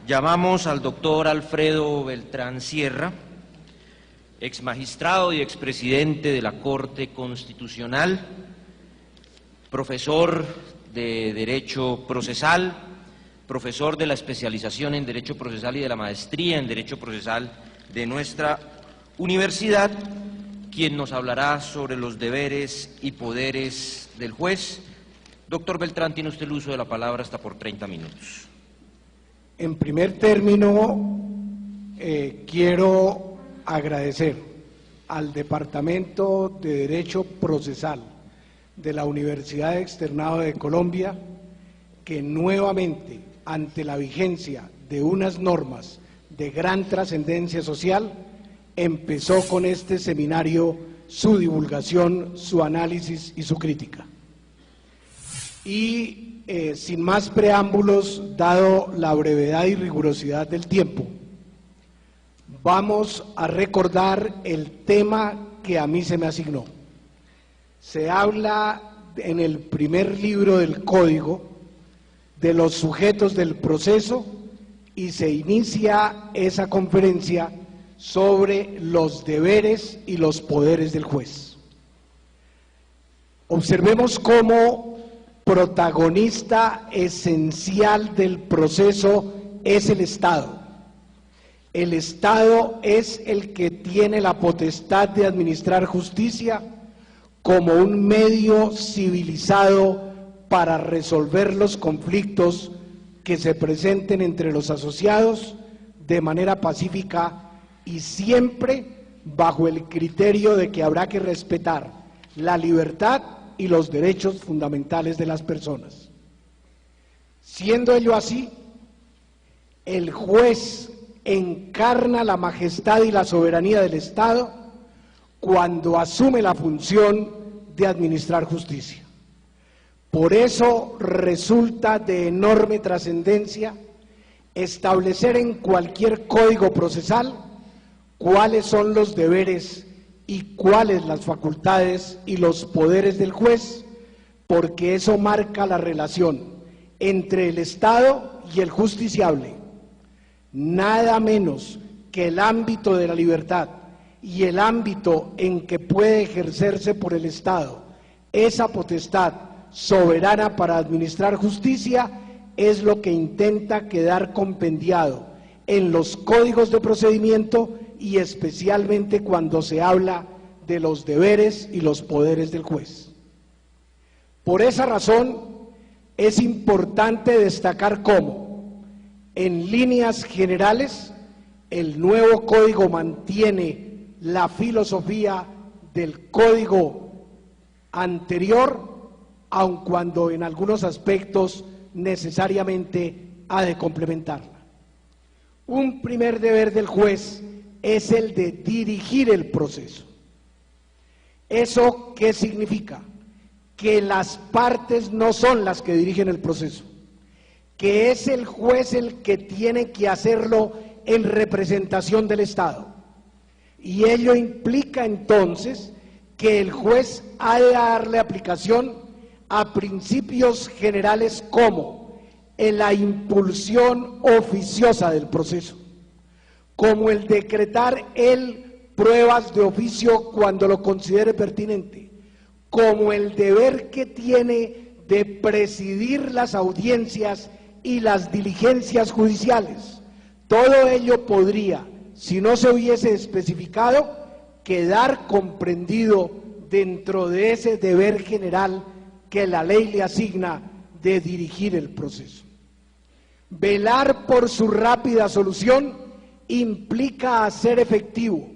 Llamamos al doctor Alfredo Beltrán Sierra, ex magistrado y expresidente de la Corte Constitucional, profesor de Derecho Procesal, profesor de la especialización en Derecho Procesal y de la maestría en Derecho Procesal de nuestra universidad, quien nos hablará sobre los deberes y poderes del juez. Doctor Beltrán, tiene usted el uso de la palabra hasta por 30 minutos. En primer término, quiero agradecer al Departamento de Derecho Procesal de la Universidad Externado de Colombia, que nuevamente, ante la vigencia de unas normas de gran trascendencia social, empezó con este seminario su divulgación, su análisis y su crítica. Y sin más preámbulos, dado la brevedad y rigurosidad del tiempo, vamos a recordar el tema que a mí se me asignó. Se habla en el primer libro del Código de los sujetos del proceso y se inicia esa conferencia sobre los deberes y los poderes del juez. Observemos cómo protagonista esencial del proceso es el Estado. El Estado es el que tiene la potestad de administrar justicia como un medio civilizado para resolver los conflictos que se presenten entre los asociados de manera pacífica y siempre bajo el criterio de que habrá que respetar la libertad y los derechos fundamentales de las personas. Siendo ello así, el juez encarna la majestad y la soberanía del Estado cuando asume la función de administrar justicia. Por eso resulta de enorme trascendencia establecer en cualquier código procesal cuáles son los deberes y cuáles las facultades y los poderes del juez, porque eso marca la relación entre el Estado y el justiciable. Nada menos que el ámbito de la libertad y el ámbito en que puede ejercerse por el Estado esa potestad soberana para administrar justicia es lo que intenta quedar compendiado en los códigos de procedimiento y especialmente cuando se habla de los deberes y los poderes del juez. Por esa razón es importante destacar cómo, en líneas generales, el nuevo código mantiene la filosofía del código anterior, aun cuando en algunos aspectos necesariamente ha de complementarla. Un primer deber del juez es el de dirigir el proceso. ¿Eso qué significa? Que las partes no son las que dirigen el proceso, que es el juez el que tiene que hacerlo en representación del Estado. Y ello implica entonces que el juez ha de darle aplicación a principios generales como en la impulsión oficiosa del proceso, como el decretar pruebas de oficio cuando lo considere pertinente, como el deber que tiene de presidir las audiencias y las diligencias judiciales. Todo ello podría, si no se hubiese especificado, quedar comprendido dentro de ese deber general que la ley le asigna de dirigir el proceso. Velar por su rápida solución implica hacer efectivo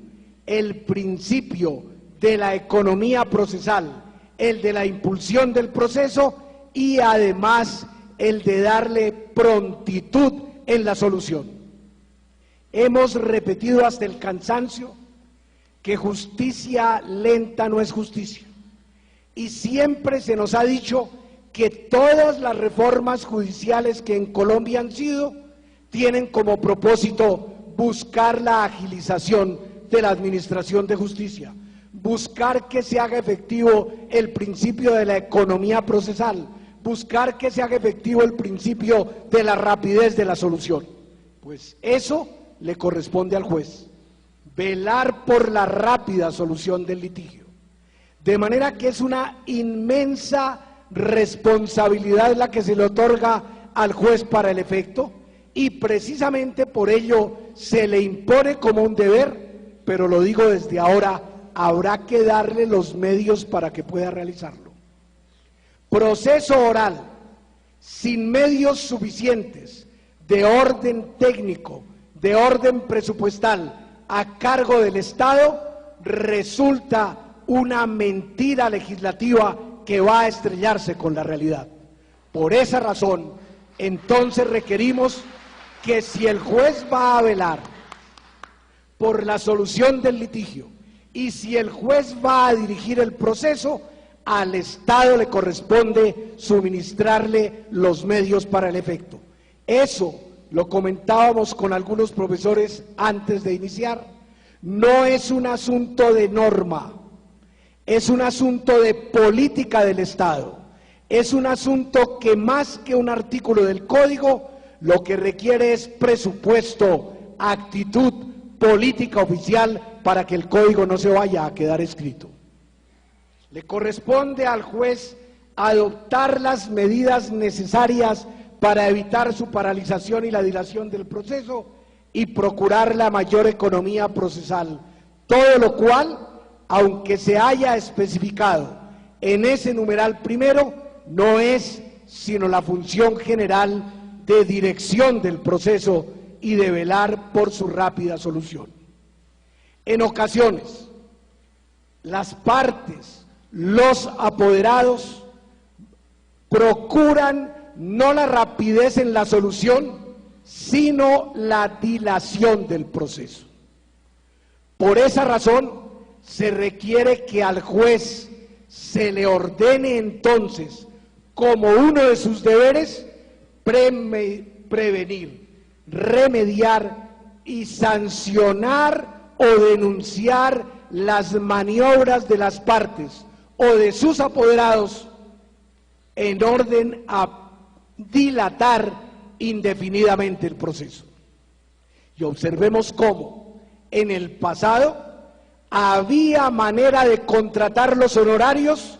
el principio de la economía procesal, el de la impulsión del proceso y además el de darle prontitud en la solución. Hemos repetido hasta el cansancio que justicia lenta no es justicia y siempre se nos ha dicho que todas las reformas judiciales que en Colombia han sido tienen como propósito buscar la agilización de la administración de justicia, buscar que se haga efectivo el principio de la economía procesal, buscar que se haga efectivo el principio de la rapidez de la solución. Pues eso le corresponde al juez, velar por la rápida solución del litigio. De manera que es una inmensa responsabilidad la que se le otorga al juez para el efecto, y precisamente por ello se le impone como un deber, pero lo digo desde ahora, habrá que darle los medios para que pueda realizarlo. Proceso oral sin medios suficientes de orden técnico, de orden presupuestal a cargo del Estado, resulta una mentira legislativa que va a estrellarse con la realidad. Por esa razón, entonces requerimos que si el juez va a velar por la solución del litigio y si el juez va a dirigir el proceso, al Estado le corresponde suministrarle los medios para el efecto. Eso lo comentábamos con algunos profesores antes de iniciar. No es un asunto de norma, es un asunto de política del Estado. Es un asunto que más que un artículo del Código, lo que requiere es presupuesto, actitud política oficial para que el Código no se vaya a quedar escrito. Le corresponde al juez adoptar las medidas necesarias para evitar su paralización y la dilación del proceso y procurar la mayor economía procesal, todo lo cual, aunque se haya especificado en ese numeral primero, no es sino la función general de dirección del proceso y de velar por su rápida solución. En ocasiones, las partes, los apoderados, procuran no la rapidez en la solución, sino la dilación del proceso. Por esa razón, se requiere que al juez se le ordene entonces, como uno de sus deberes, prevenir, remediar y sancionar o denunciar las maniobras de las partes o de sus apoderados en orden a dilatar indefinidamente el proceso. Y observemos cómo en el pasado había manera de contratar los honorarios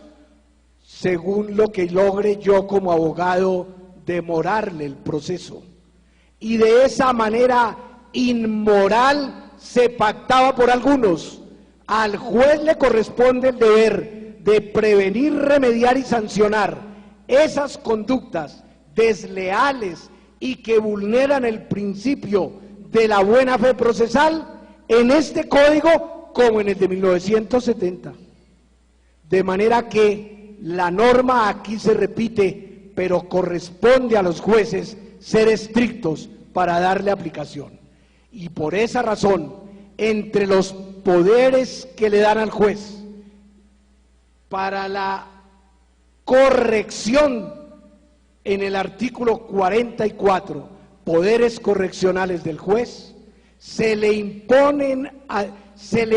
según lo que logre yo como abogado demorarle el proceso. Y de esa manera inmoral se pactaba por algunos. Al juez le corresponde el deber de prevenir, remediar y sancionar esas conductas desleales y que vulneran el principio de la buena fe procesal en este código como en el de 1970. De manera que la norma aquí se repite, pero corresponde a los jueces ser estrictos para darle aplicación. Y por esa razón, entre los poderes que le dan al juez para la corrección en el artículo 44, poderes correccionales del juez, se le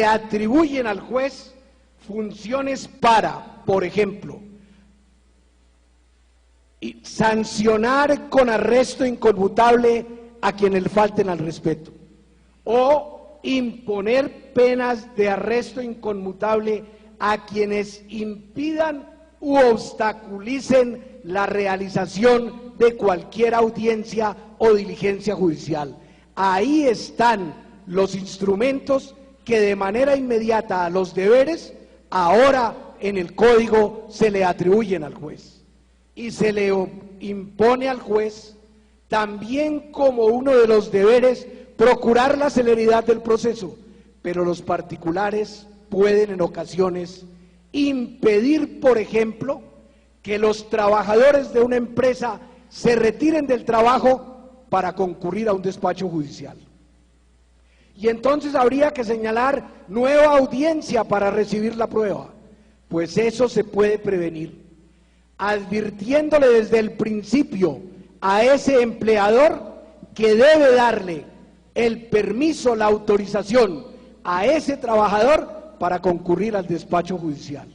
atribuyen al juez funciones para, por ejemplo, sancionar con arresto inconmutable a quienes le falten al respeto, o imponer penas de arresto inconmutable a quienes impidan u obstaculicen la realización de cualquier audiencia o diligencia judicial. Ahí están los instrumentos que de manera inmediata a los deberes ahora en el Código se le atribuyen al juez. Y se le impone al juez también como uno de los deberes procurar la celeridad del proceso, pero los particulares pueden en ocasiones impedir, por ejemplo, que los trabajadores de una empresa se retiren del trabajo para concurrir a un despacho judicial. Y entonces habría que señalar nueva audiencia para recibir la prueba, pues eso se puede prevenir, advirtiéndole desde el principio a ese empleador que debe darle el permiso, la autorización a ese trabajador para concurrir al despacho judicial,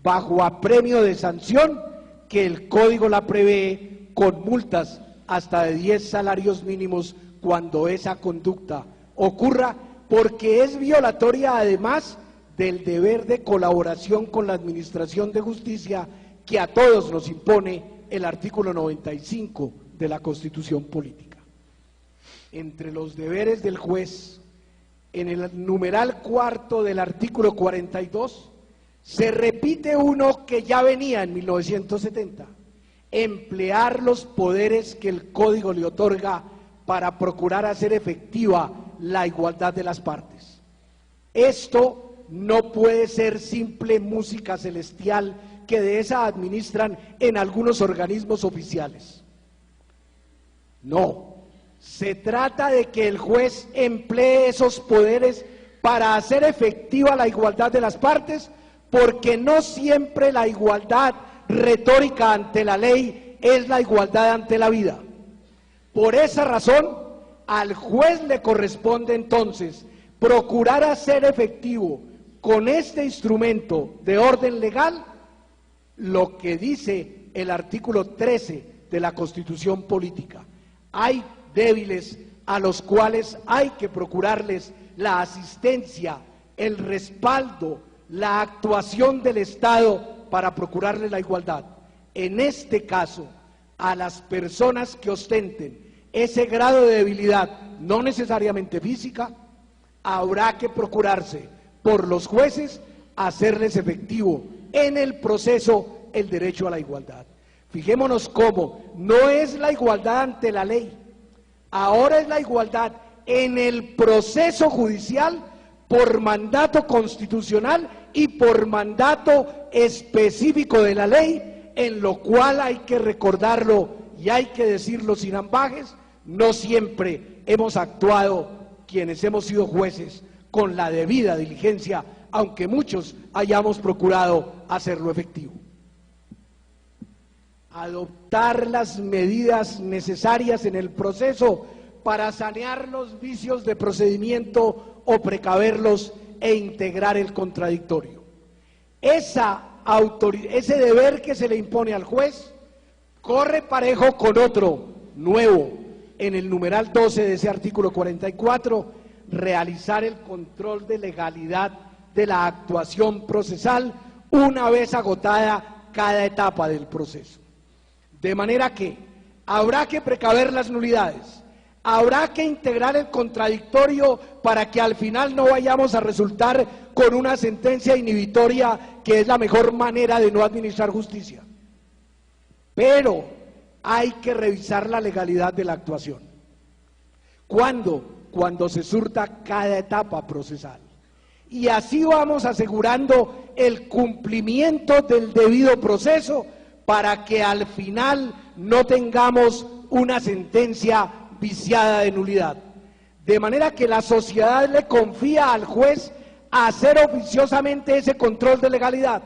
bajo apremio de sanción que el Código la prevé con multas hasta de 10 salarios mínimos cuando esa conducta ocurra, porque es violatoria además del deber de colaboración con la Administración de Justicia que a todos nos impone el artículo 95 de la Constitución Política. Entre los deberes del juez, en el numeral cuarto del artículo 42, se repite uno que ya venía en 1970, emplear los poderes que el Código le otorga para procurar hacer efectiva la igualdad de las partes. Esto no puede ser simple música celestial que de esa administran en algunos organismos oficiales. No, se trata de que el juez emplee esos poderes para hacer efectiva la igualdad de las partes, porque no siempre la igualdad retórica ante la ley es la igualdad ante la vida. Por esa razón, al juez le corresponde entonces procurar hacer efectivo con este instrumento de orden legal lo que dice el artículo 13 de la Constitución Política. Hay débiles a los cuales hay que procurarles la asistencia, el respaldo, la actuación del Estado para procurarles la igualdad. En este caso, a las personas que ostenten ese grado de debilidad, no necesariamente física, habrá que procurarse por los jueces hacerles efectivo en el proceso el derecho a la igualdad. Fijémonos cómo no es la igualdad ante la ley, ahora es la igualdad en el proceso judicial por mandato constitucional y por mandato específico de la ley, en lo cual hay que recordarlo y hay que decirlo sin ambages, no siempre hemos actuado quienes hemos sido jueces con la debida diligencia, aunque muchos hayamos procurado hacerlo efectivo. Adoptar las medidas necesarias en el proceso para sanear los vicios de procedimiento o precaverlos e integrar el contradictorio. Ese deber que se le impone al juez corre parejo con otro nuevo en el numeral 12 de ese artículo 44, realizar el control de legalidad de la actuación procesal una vez agotada cada etapa del proceso. De manera que habrá que precaver las nulidades, habrá que integrar el contradictorio para que al final no vayamos a resultar con una sentencia inhibitoria que es la mejor manera de no administrar justicia. Pero hay que revisar la legalidad de la actuación. ¿Cuándo? Cuando se surta cada etapa procesal. Y así vamos asegurando el cumplimiento del debido proceso para que al final no tengamos una sentencia viciada de nulidad. De manera que la sociedad le confía al juez hacer oficiosamente ese control de legalidad.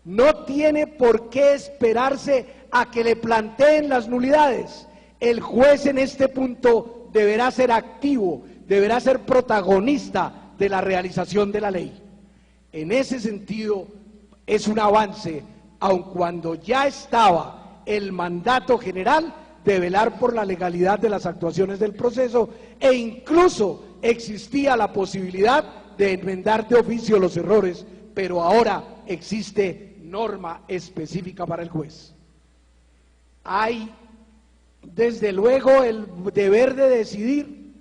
No tiene por qué esperarse a que le planteen las nulidades. El juez en este punto deberá ser activo, deberá ser protagonista de la realización de la ley. En ese sentido es un avance, aun cuando ya estaba el mandato general de velar por la legalidad de las actuaciones del proceso e incluso existía la posibilidad de enmendar de oficio los errores, pero ahora existe norma específica para el juez. Hay desde luego el deber de decidir.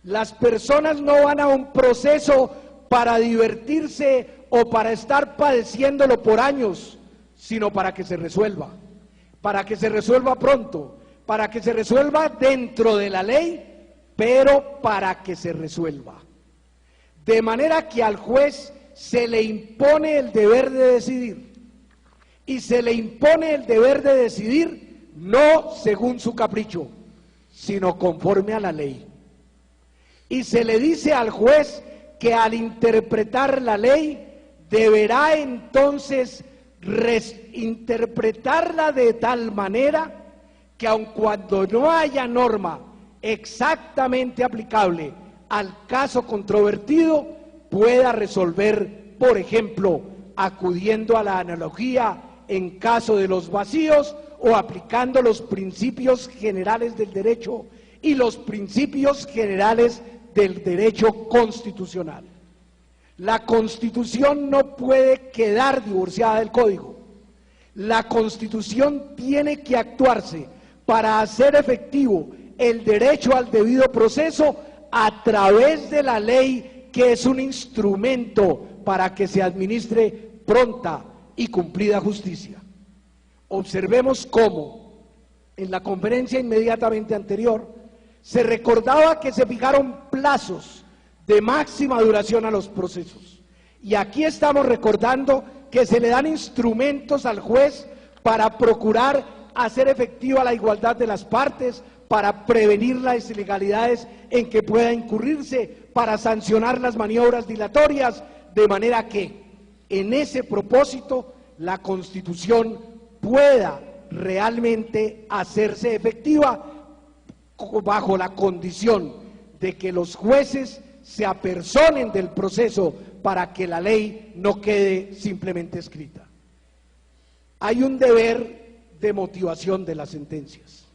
Las personas no van a un proceso para divertirse o para estar padeciéndolo por años, sino para que se resuelva pronto, para que se resuelva dentro de la ley, pero para que se resuelva. De manera que al juez se le impone el deber de decidir, y se le impone el deber de decidir no según su capricho, sino conforme a la ley. Y se le dice al juez que al interpretar la ley deberá entonces interpretarla de tal manera que aun cuando no haya norma exactamente aplicable al caso controvertido, pueda resolver, por ejemplo, acudiendo a la analogía en caso de los vacíos o aplicando los principios generales del derecho y los principios generales del derecho constitucional. La Constitución no puede quedar divorciada del Código. La Constitución tiene que actuarse para hacer efectivo el derecho al debido proceso a través de la ley, que es un instrumento para que se administre pronta y cumplida justicia. Observemos cómo en la conferencia inmediatamente anterior se recordaba que se fijaron plazos de máxima duración a los procesos, y aquí estamos recordando que se le dan instrumentos al juez para procurar hacer efectiva la igualdad de las partes, para prevenir las ilegalidades en que pueda incurrirse, para sancionar las maniobras dilatorias, de manera que en ese propósito la Constitución pueda realmente hacerse efectiva bajo la condición de que los jueces se apersonen del proceso para que la ley no quede simplemente escrita. Hay un deber de motivación de las sentencias,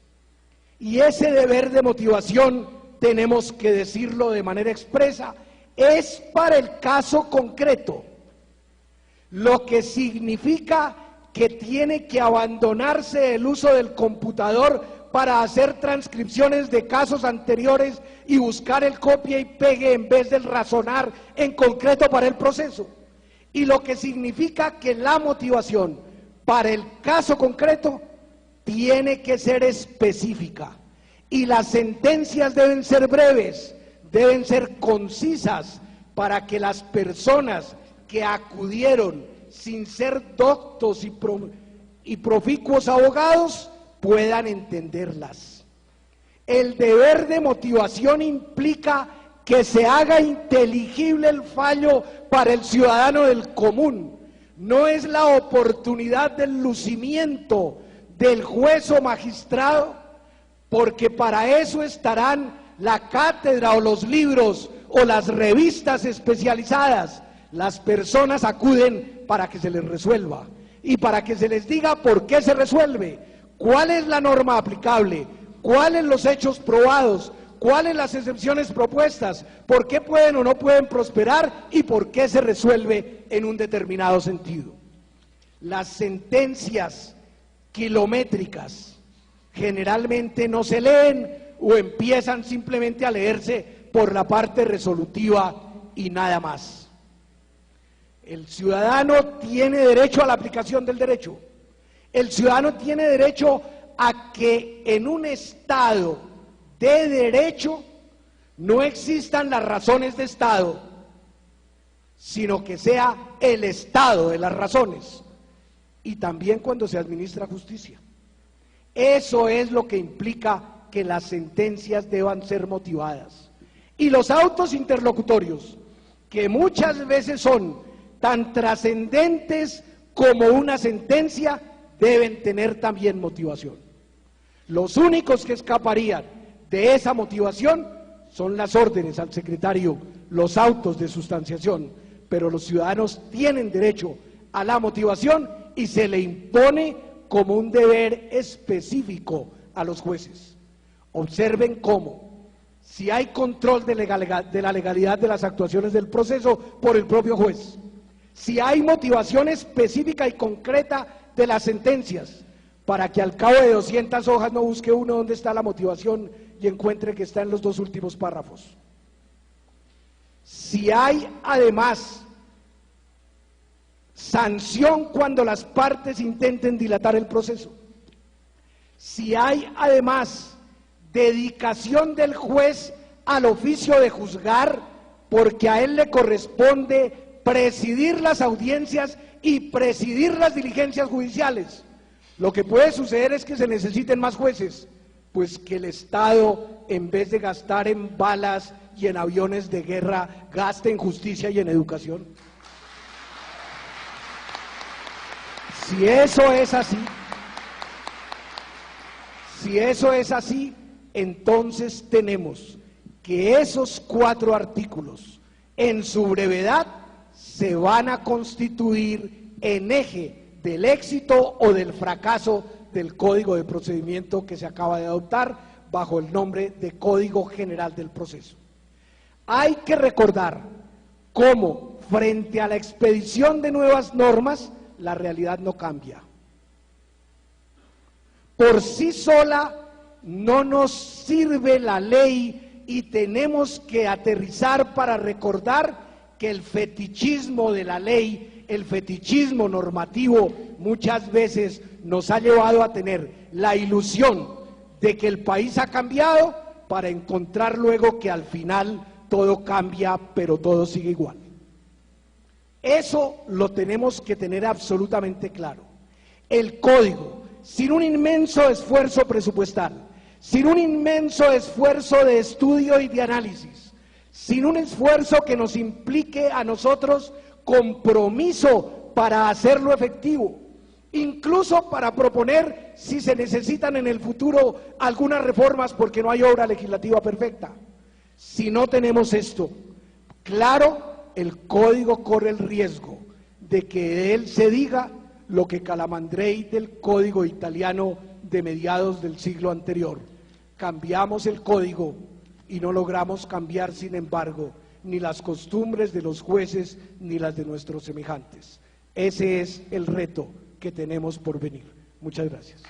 y ese deber de motivación, tenemos que decirlo de manera expresa, es para el caso concreto, lo que significa que tiene que abandonarse el uso del computador para hacer transcripciones de casos anteriores y buscar el copia y pegue en vez del razonar en concreto para el proceso, y lo que significa que la motivación para el caso concreto tiene que ser específica, y las sentencias deben ser breves, deben ser concisas, para que las personas que acudieron sin ser doctos y proficuos abogados puedan entenderlas. El deber de motivación implica que se haga inteligible el fallo para el ciudadano del común. No es la oportunidad del lucimiento del juez o magistrado, porque para eso estarán la cátedra o los libros o las revistas especializadas. Las personas acuden para que se les resuelva y para que se les diga por qué se resuelve, cuál es la norma aplicable, cuáles los hechos probados, cuáles las excepciones propuestas, por qué pueden o no pueden prosperar y por qué se resuelve en un determinado sentido. Las sentencias kilométricas generalmente no se leen o empiezan simplemente a leerse por la parte resolutiva y nada más. El ciudadano tiene derecho a la aplicación del derecho. El ciudadano tiene derecho a que en un Estado de derecho no existan las razones de Estado, sino que sea el Estado de las razones, y también cuando se administra justicia. Eso es lo que implica que las sentencias deban ser motivadas. Y los autos interlocutorios, que muchas veces son tan trascendentes como una sentencia, deben tener también motivación. Los únicos que escaparían de esa motivación son las órdenes al secretario, los autos de sustanciación, pero los ciudadanos tienen derecho a la motivación y se le impone como un deber específico a los jueces. Observen cómo, si hay control de la legalidad de las actuaciones del proceso por el propio juez, si hay motivación específica y concreta de las sentencias, para que al cabo de 200 hojas no busque uno dónde está la motivación y encuentre que está en los dos últimos párrafos. Si hay además sanción cuando las partes intenten dilatar el proceso, si hay además dedicación del juez al oficio de juzgar, porque a él le corresponde presidir las audiencias y presidir las diligencias judiciales, lo que puede suceder es que se necesiten más jueces, pues que el Estado, en vez de gastar en balas y en aviones de guerra, gaste en justicia y en educación. Si eso es así, entonces tenemos que esos 4 artículos, en su brevedad, se van a constituir en eje del éxito o del fracaso del Código de Procedimiento que se acaba de adoptar bajo el nombre de Código General del Proceso. Hay que recordar cómo frente a la expedición de nuevas normas, la realidad no cambia. Por sí sola no nos sirve la ley y tenemos que aterrizar para recordar que el fetichismo de la ley, el fetichismo normativo, muchas veces nos ha llevado a tener la ilusión de que el país ha cambiado para encontrar luego que al final todo cambia, pero todo sigue igual. Eso lo tenemos que tener absolutamente claro. El código, sin un inmenso esfuerzo presupuestal, sin un inmenso esfuerzo de estudio y de análisis, sin un esfuerzo que nos implique a nosotros compromiso para hacerlo efectivo, incluso para proponer si se necesitan en el futuro algunas reformas porque no hay obra legislativa perfecta. Si no tenemos esto claro, el código corre el riesgo de que de él se diga lo que Calamandrei del código italiano de mediados del siglo anterior. Cambiamos el código y no logramos cambiar, sin embargo, ni las costumbres de los jueces ni las de nuestros semejantes. Ese es el reto que tenemos por venir. Muchas gracias.